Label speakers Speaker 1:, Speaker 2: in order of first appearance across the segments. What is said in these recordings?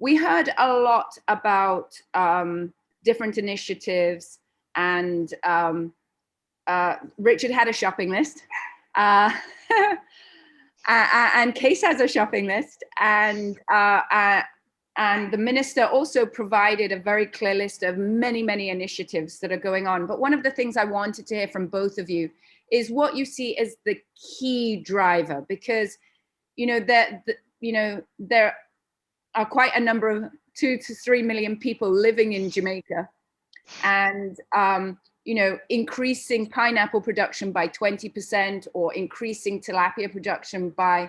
Speaker 1: we heard a lot about different initiatives, and Richard had a shopping list, and Case has a shopping list, and the minister also provided a very clear list of many, many initiatives that are going on. But one of the things I wanted to hear from both of you is what you see as the key driver, because there are quite a number of 2 to 3 million people living in Jamaica, and increasing pineapple production by 20% or increasing tilapia production by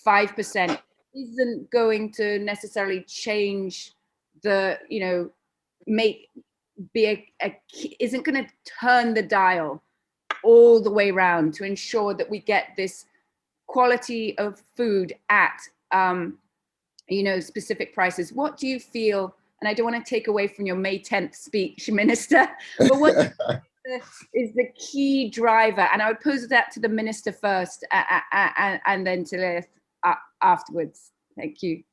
Speaker 1: 5% isn't going to necessarily change isn't going to turn the dial all the way around to ensure that we get this quality of food at specific prices. What do you feel? And I don't want to take away from your May 10th speech, Minister, but what is the key driver? And I would pose that to the Minister first, and then to Lilith afterwards. Thank you.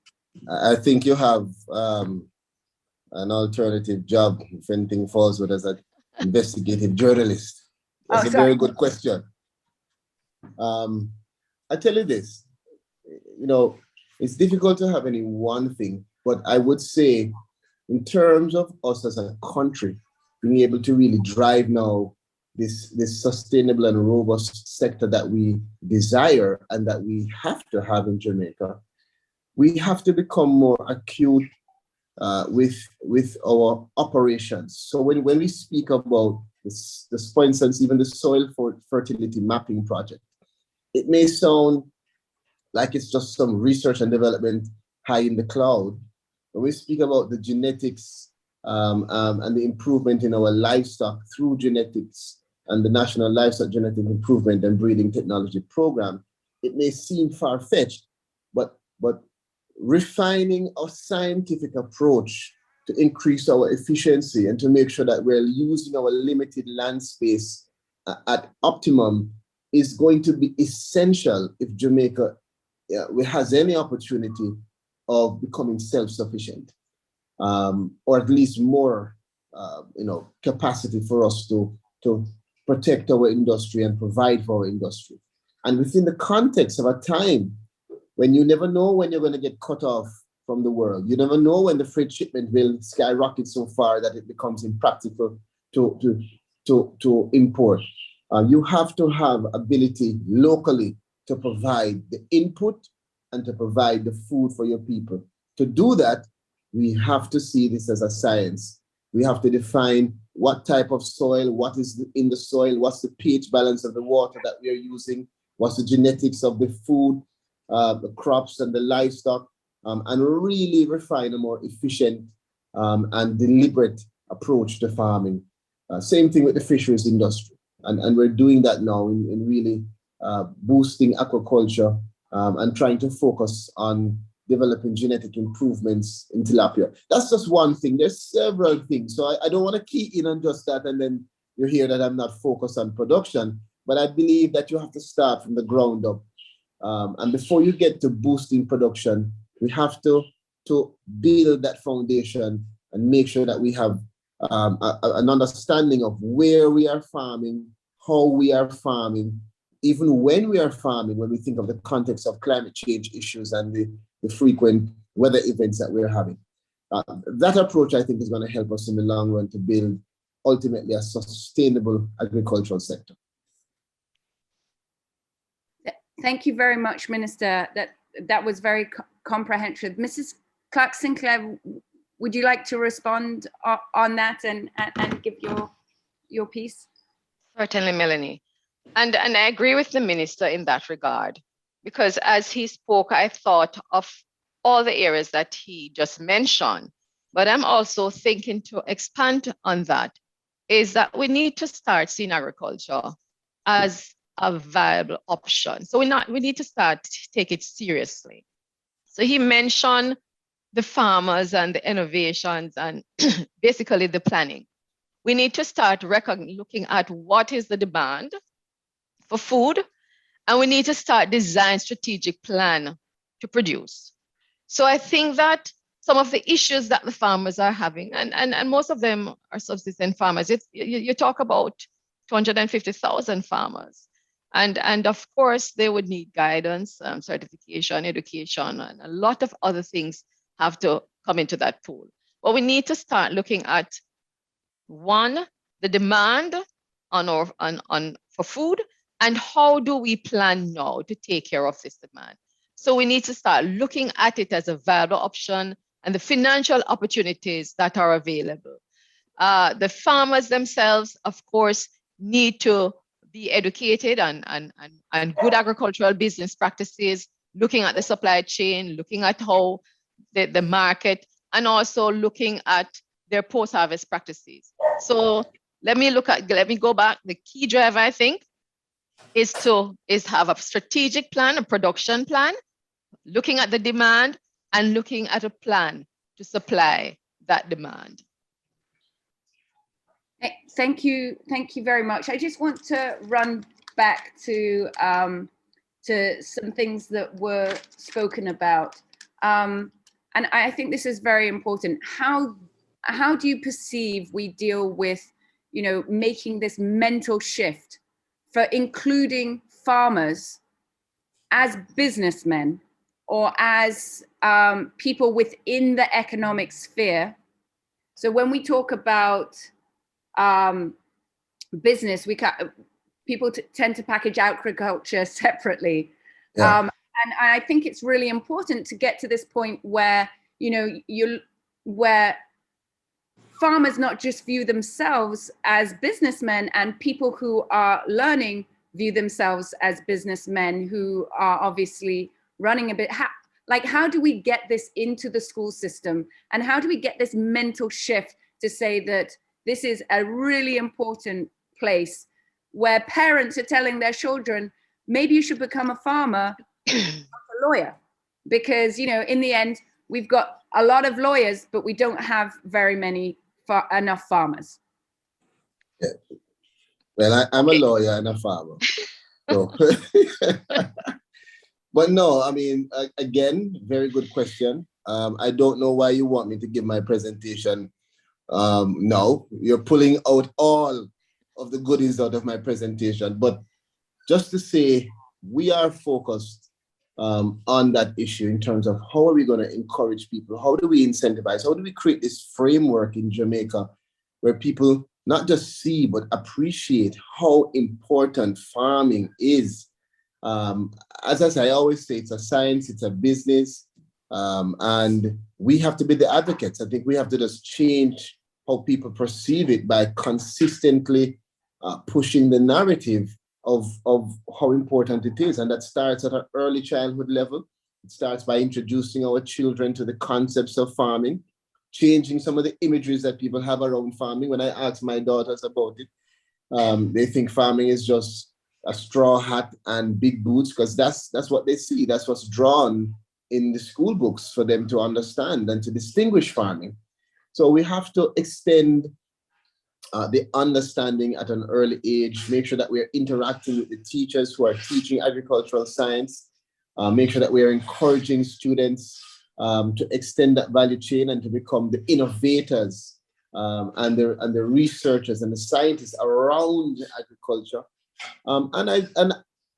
Speaker 2: I think you have an alternative job if anything falls with as an investigative journalist. That's a very good question. I tell you this, it's difficult to have any one thing, but I would say in terms of us as a country, being able to really drive now this sustainable and robust sector that we desire and that we have to have in Jamaica, we have to become more acute with our operations. So when we speak about this, for instance, even the soil fertility mapping project, it may sound like it's just some research and development high in the cloud. When we speak about the genetics and the improvement in our livestock through genetics and the National Livestock Genetic Improvement and Breeding Technology Program, it may seem far-fetched, but refining our scientific approach to increase our efficiency and to make sure that we're using our limited land space at optimum is going to be essential if Jamaica has any opportunity of becoming self-sufficient, or at least more, capacity for us to protect our industry and provide for our industry. And within the context of a time when you never know when you're going to get cut off from the world, you never know when the freight shipment will skyrocket so far that it becomes impractical to import. You have to have ability locally to provide the input and to provide the food for your people. To do that, we have to see this as a science. We have to define what type of soil, what is in the soil, what's the pH balance of the water that we are using, what's the genetics of the food, the crops and the livestock, and really refine a more efficient and deliberate approach to farming. Same thing with the fisheries industry. And we're doing that now in really boosting aquaculture and trying to focus on developing genetic improvements in tilapia. That's just one thing. There's several things. So I don't want to key in on just that and then you hear that I'm not focused on production, but I believe that you have to start from the ground up. And before you get to boosting production, we have to build that foundation and make sure that we have an understanding of where we are farming, how we are farming, even when we are farming, when we think of the context of climate change issues and the frequent weather events that we're having. That approach, I think, is going to help us in the long run to build ultimately a sustainable agricultural sector.
Speaker 1: Thank you very much, Minister. That was very comprehensive. Mrs. Clark-Sinclair, would you like to respond on that and give your piece?
Speaker 3: Certainly, Melanie. And I agree with the Minister in that regard, because as he spoke, I thought of all the areas that he just mentioned, but I'm also thinking to expand on that, is that we need to start seeing agriculture as a viable option. So we need to start to take it seriously. So he mentioned the farmers and the innovations and basically the planning. We need to start looking at what is the demand for food, and we need to start design strategic plan to produce. So I think that some of the issues that the farmers are having, and most of them are subsistence farmers. You talk about 250,000 farmers, and of course they would need guidance, certification, education, and a lot of other things have to come into that pool. But we need to start looking at, one, the demand for food, and how do we plan now to take care of this demand? So we need to start looking at it as a viable option and the financial opportunities that are available. The farmers themselves, of course, need to be educated and good agricultural business practices, looking at the supply chain, looking at how the market, and also looking at their post-harvest practices. So let me go back. The key driver, I think, is have a strategic plan, a production plan, looking at the demand and looking at a plan to supply that demand.
Speaker 1: Thank you very much. I just want to run back to some things that were spoken about, and I think this is very important. How do you perceive we deal with, making this mental shift for including farmers as businessmen or as people within the economic sphere? So when we talk about business, people tend to package agriculture separately. Yeah. And I think it's really important to get to this point where, where farmers not just view themselves as businessmen, and people who are learning view themselves as businessmen who are obviously running a bit. How do we get this into the school system? And how do we get this mental shift to say that this is a really important place where parents are telling their children, maybe you should become a farmer, not a lawyer? Because, in the end, we've got a lot of lawyers, but we don't have very many enough farmers.
Speaker 2: Yeah. Well, I'm a lawyer and a farmer. So. But no, I mean, again, very good question. I don't know why you want me to give my presentation. No, you're pulling out all of the goodies out of my presentation. But just to say, we are focused on that issue in terms of how are we going to encourage people? How do we incentivize? How do we create this framework in Jamaica where people not just see, but appreciate how important farming is? As I always say, it's a science, it's a business, and we have to be the advocates. I think we have to just change how people perceive it by consistently pushing the narrative of how important it is. And that starts at an early childhood level. It starts by introducing our children to the concepts of farming, changing some of the imageries that people have around farming. When I ask my daughters about it, they think farming is just a straw hat and big boots, because that's what they see. That's what's drawn in the school books for them to understand and to distinguish farming. So we have to extend the understanding at an early age, make sure that we're interacting with the teachers who are teaching agricultural science, make sure that we're encouraging students to extend that value chain and to become the innovators and the researchers and the scientists around agriculture. And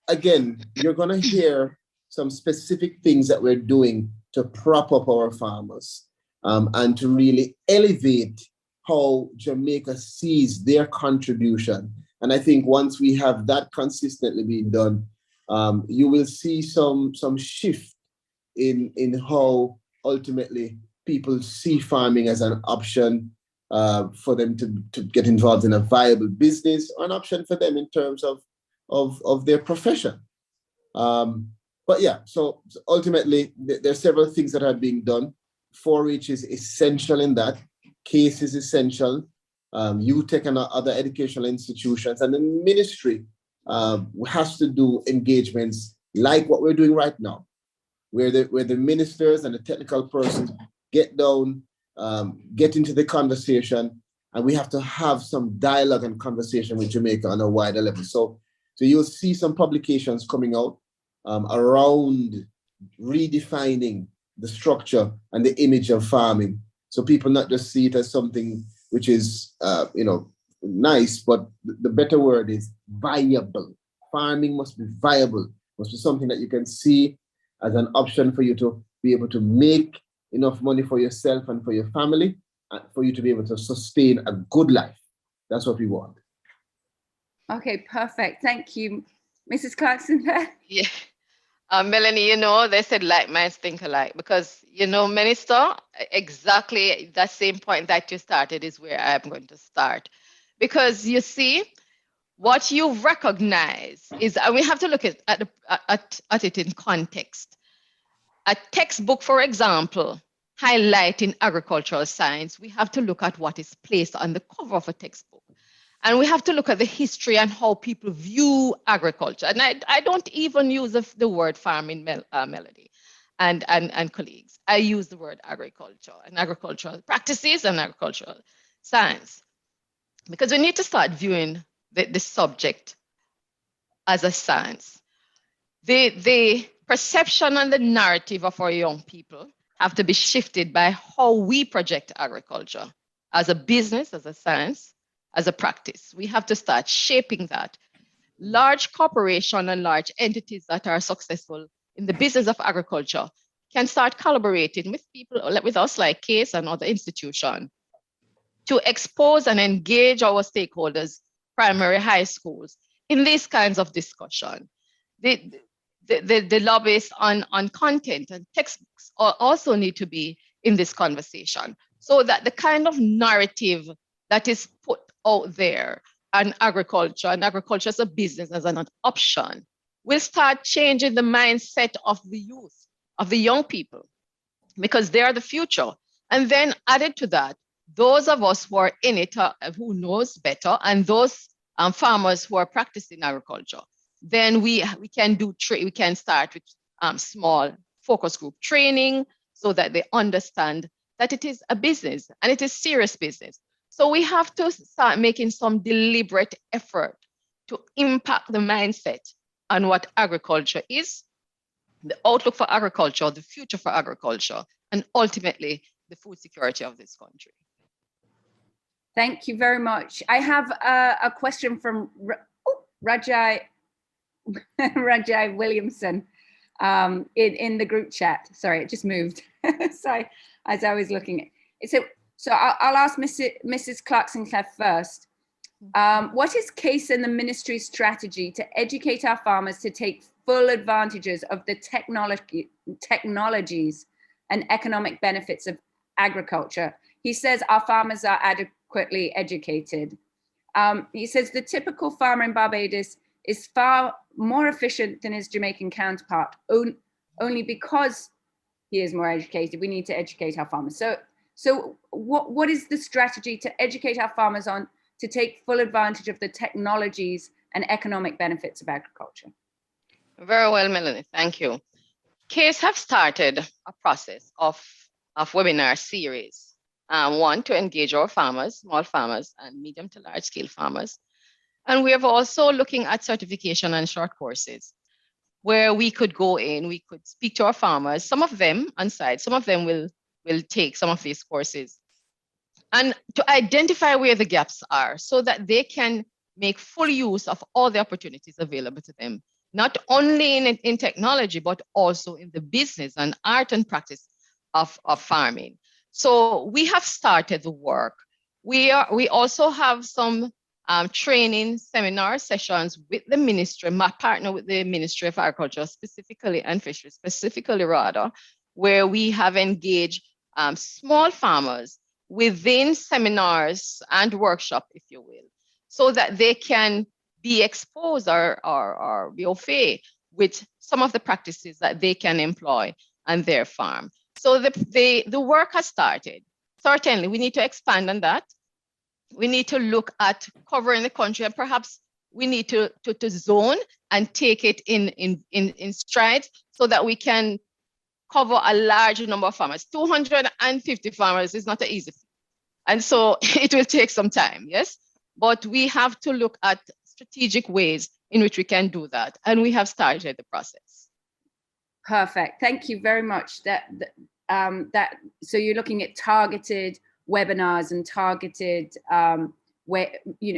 Speaker 2: again, you're going to hear some specific things that we're doing to prop up our farmers and to really elevate how Jamaica sees their contribution. And I think once we have that consistently being done, you will see some shift in how ultimately people see farming as an option for them to get involved in a viable business, or an option for them in terms of their profession. But yeah, so ultimately there's several things that are being done. 4-H is essential in that. CASE is essential. UTech and other educational institutions, and the ministry has to do engagements like what we're doing right now, where the ministers and the technical persons get down, get into the conversation, and we have to have some dialogue and conversation with Jamaica on a wider level. So you'll see some publications coming out around redefining the structure and the image of farming. So people not just see it as something which is, nice, but the better word is viable. Farming must be viable, must be something that you can see as an option for you to be able to make enough money for yourself and for your family, and for you to be able to sustain a good life. That's what we want.
Speaker 1: Okay, perfect. Thank you. Mrs. Clarkson there?
Speaker 3: Yeah. Melanie, they said like minds think alike, because, Minister, exactly that same point that you started is where I'm going to start. Because you see, what you recognize is, and we have to look at it in context. A textbook, for example, highlighting agricultural science, we have to look at what is placed on the cover of a textbook. And we have to look at the history and how people view agriculture. And I don't even use the word farming, Melody and colleagues. I use the word agriculture and agricultural practices and agricultural science. Because we need to start viewing the subject as a science. The perception and the narrative of our young people have to be shifted by how we project agriculture as a business, as a science, as a practice. We have to start shaping that. Large corporations and large entities that are successful in the business of agriculture can start collaborating with people, with us like CASE and other institutions, to expose and engage our stakeholders, primary high schools, in these kinds of discussion. The lobbyists on content and textbooks also need to be in this conversation, so that the kind of narrative that is put out there and agriculture as a business, as an option, will start changing the mindset of the youth, of the young people, because they are the future. And then added to that, those of us who are in it, who knows better, and those farmers who are practicing agriculture, then we can start with small focus group training, so that they understand that it is a business and it is serious business. So we have to start making some deliberate effort to impact the mindset on what agriculture is, the outlook for agriculture, the future for agriculture, and ultimately the food security of this country.
Speaker 1: Thank you very much. I have a question from Rajai Williamson in the group chat. Sorry, it just moved. Sorry, as I was looking. So I'll ask Mrs. Clarkson-Cleffe first. What is CASE and the ministry's strategy to educate our farmers to take full advantages of the technologies and economic benefits of agriculture? He says our farmers are adequately educated. He says the typical farmer in Barbados is far more efficient than his Jamaican counterpart, only because he is more educated. We need to educate our farmers. So what is the strategy to educate our farmers on to take full advantage of the technologies and economic benefits of agriculture?
Speaker 3: Very well, Melanie, thank you. CASE have started a process of webinar series. One, to engage our farmers, small farmers and medium to large scale farmers. And we have also looking at certification and short courses, where we could go in, we could speak to our farmers, some of them on site, some of them will take some of these courses, and to identify where the gaps are, so that they can make full use of all the opportunities available to them, not only in technology, but also in the business and art and practice of farming. So we have started the work. We also have some training seminar sessions with the ministry, my partner with the Ministry of Agriculture specifically, and Fisheries specifically rather, where we have engaged small farmers within seminars and workshop, if you will, so that they can be exposed or be au fait with some of the practices that they can employ on their farm. So the work has started. Certainly, we need to expand on that. We need to look at covering the country, and perhaps we need to zone and take it in strides, so that we can cover a large number of farmers. 250 farmers is not an easy thing. And so it will take some time, yes? But we have to look at strategic ways in which we can do that. And we have started the process.
Speaker 1: Perfect. Thank you very much. So you're looking at targeted webinars and targeted where,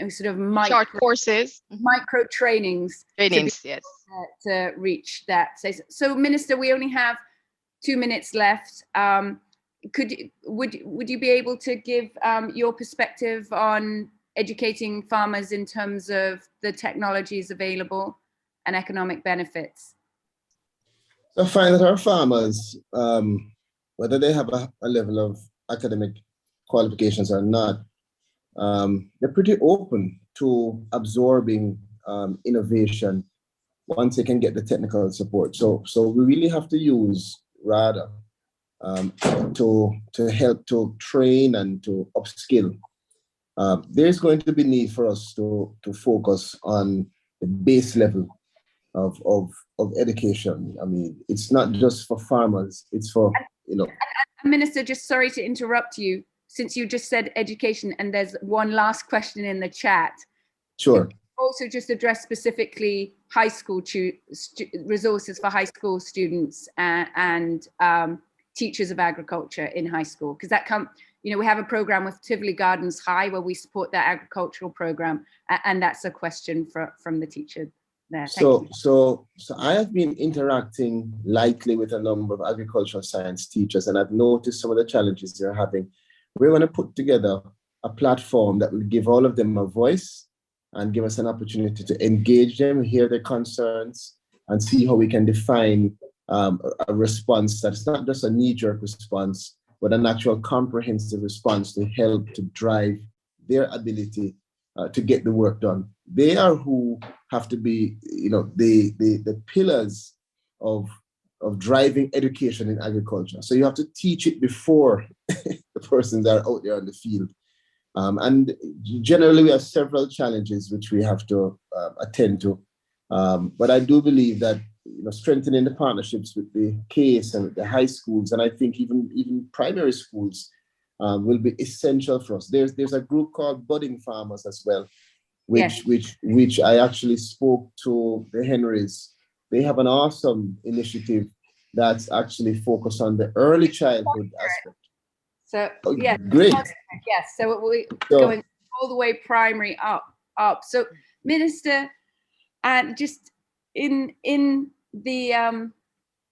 Speaker 1: sort of
Speaker 3: Short courses,
Speaker 1: micro trainings
Speaker 3: yes,
Speaker 1: to reach that. So Minister, we only have 2 minutes left. Would you be able to give your perspective on educating farmers in terms of the technologies available and economic benefits?
Speaker 2: So I find that our farmers, whether they have a level of academic qualifications or not, they're pretty open to absorbing innovation once they can get the technical support. So we really have to use rather to help to train and to upskill. There's going to be need for us to focus on the base level of education. I mean, it's not just for farmers, it's for,
Speaker 1: Minister, just sorry to interrupt you, since you just said education, and there's one last question in the chat.
Speaker 2: Sure.
Speaker 1: Also just address specifically high school resources for high school students and teachers of agriculture in high school, because that we have a program with Tivoli Gardens High where we support that agricultural program, and that's a question from the teacher there.
Speaker 2: So I have been interacting lightly with a number of agricultural science teachers, and I've noticed some of the challenges they're having. We're going to put together a platform that will give all of them a voice and give us an opportunity to engage them, hear their concerns, and see how we can define a response that's not just a knee-jerk response, but an actual comprehensive response to help to drive their ability to get the work done. They are who have to be, the pillars of driving education in agriculture. So you have to teach it before the persons are out there on the field. And generally, we have several challenges which we have to attend to. But I do believe that strengthening the partnerships with the case and with the high schools, and I think even primary schools, will be essential for us. There's a group called Budding Farmers as well, which I actually spoke to the Henrys. They have an awesome initiative that's actually focused on the early childhood aspect.
Speaker 1: So
Speaker 2: great.
Speaker 1: Yes, so we're going all the way primary up. So Minister, just in the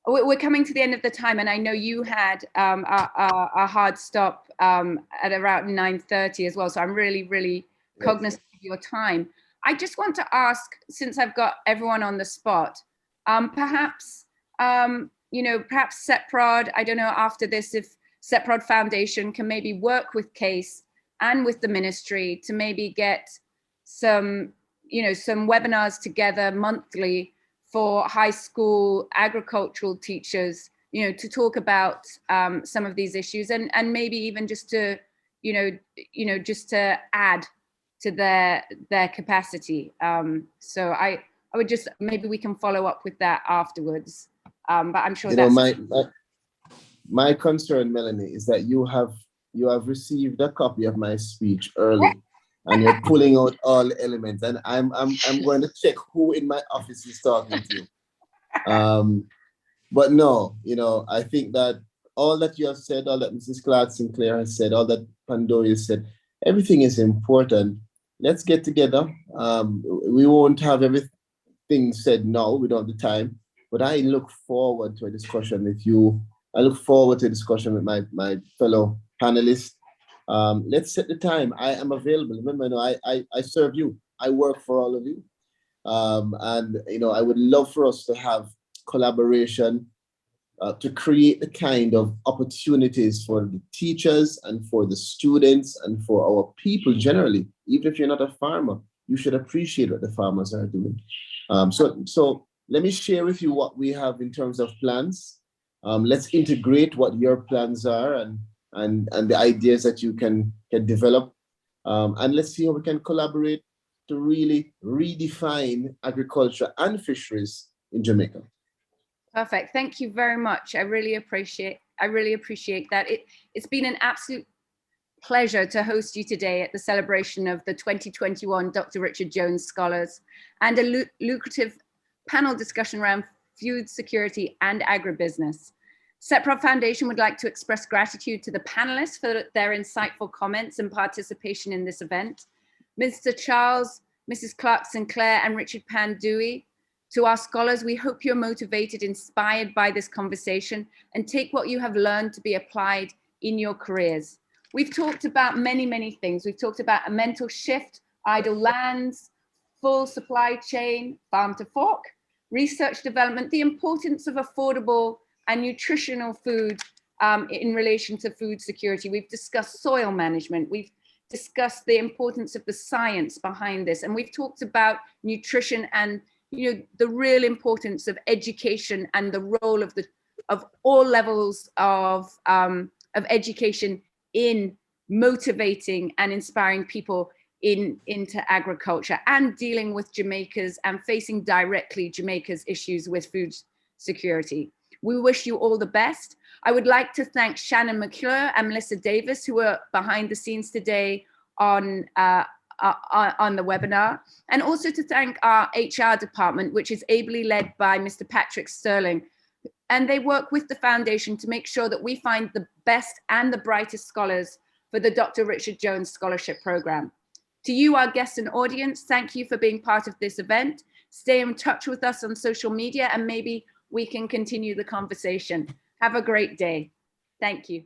Speaker 1: we're coming to the end of the time, and I know you had a hard stop at around 9:30 as well. So I'm really cognizant of your time. I just want to ask, since I've got everyone on the spot, perhaps Seprod, I don't know after this if Seprod Foundation can maybe work with CASE and with the ministry to maybe get some webinars together monthly for high school agricultural teachers, to talk about some of these issues and maybe even just to, just to add to their capacity. So I would just, maybe we can follow up with that afterwards. But I'm sure
Speaker 2: my concern, Melanie, is that you have received a copy of my speech early, and you're pulling out all the elements, and I'm going to check who in my office is talking to you. But no, I think that all that you have said, all that Mrs. Clark Sinclair has said, all that Pandora said, everything is important. Let's get together. We won't have everything said now. We don't have the time. But I look forward to a discussion with you. I look forward to a discussion with my fellow panelists. Let's set the time. I am available. Remember, I serve you. I work for all of you. And I would love for us to have collaboration to create the kind of opportunities for the teachers and for the students and for our people generally. Even if you're not a farmer, you should appreciate what the farmers are doing. So let me share with you what we have in terms of plans. Let's integrate what your plans are and the ideas that you can develop. And let's see how we can collaborate to really redefine agriculture and fisheries in Jamaica.
Speaker 1: Perfect. Thank you very much. I really appreciate that. It's been an absolute pleasure to host you today at the celebration of the 2021 Dr. Richard Jones Scholars and a lucrative panel discussion around food security and agribusiness. Seprod Foundation would like to express gratitude to the panelists for their insightful comments and participation in this event. Mr. Charles, Mrs. Clark Sinclair, and Richard Pandui. To our scholars, we hope you're motivated, inspired by this conversation, and take what you have learned to be applied in your careers. We've talked about many, many things. We've talked about a mental shift, idle lands, full supply chain, farm to fork, research development, the importance of affordable and nutritional food in relation to food security. We've discussed soil management. We've discussed the importance of the science behind this. And we've talked about nutrition and the real importance of education and the role of all levels of education in motivating and inspiring people into agriculture and dealing with Jamaica's and facing directly Jamaica's issues with food security. We wish you all the best. I would like to thank Shannon McClure and Melissa Davis, who are behind the scenes today on the webinar, and also to thank our HR department, which is ably led by Mr. Patrick Sterling. And they work with the foundation to make sure that we find the best and the brightest scholars for the Dr. Richard Jones Scholarship Program. To you, our guests and audience, thank you for being part of this event. Stay in touch with us on social media and maybe we can continue the conversation. Have a great day. Thank you.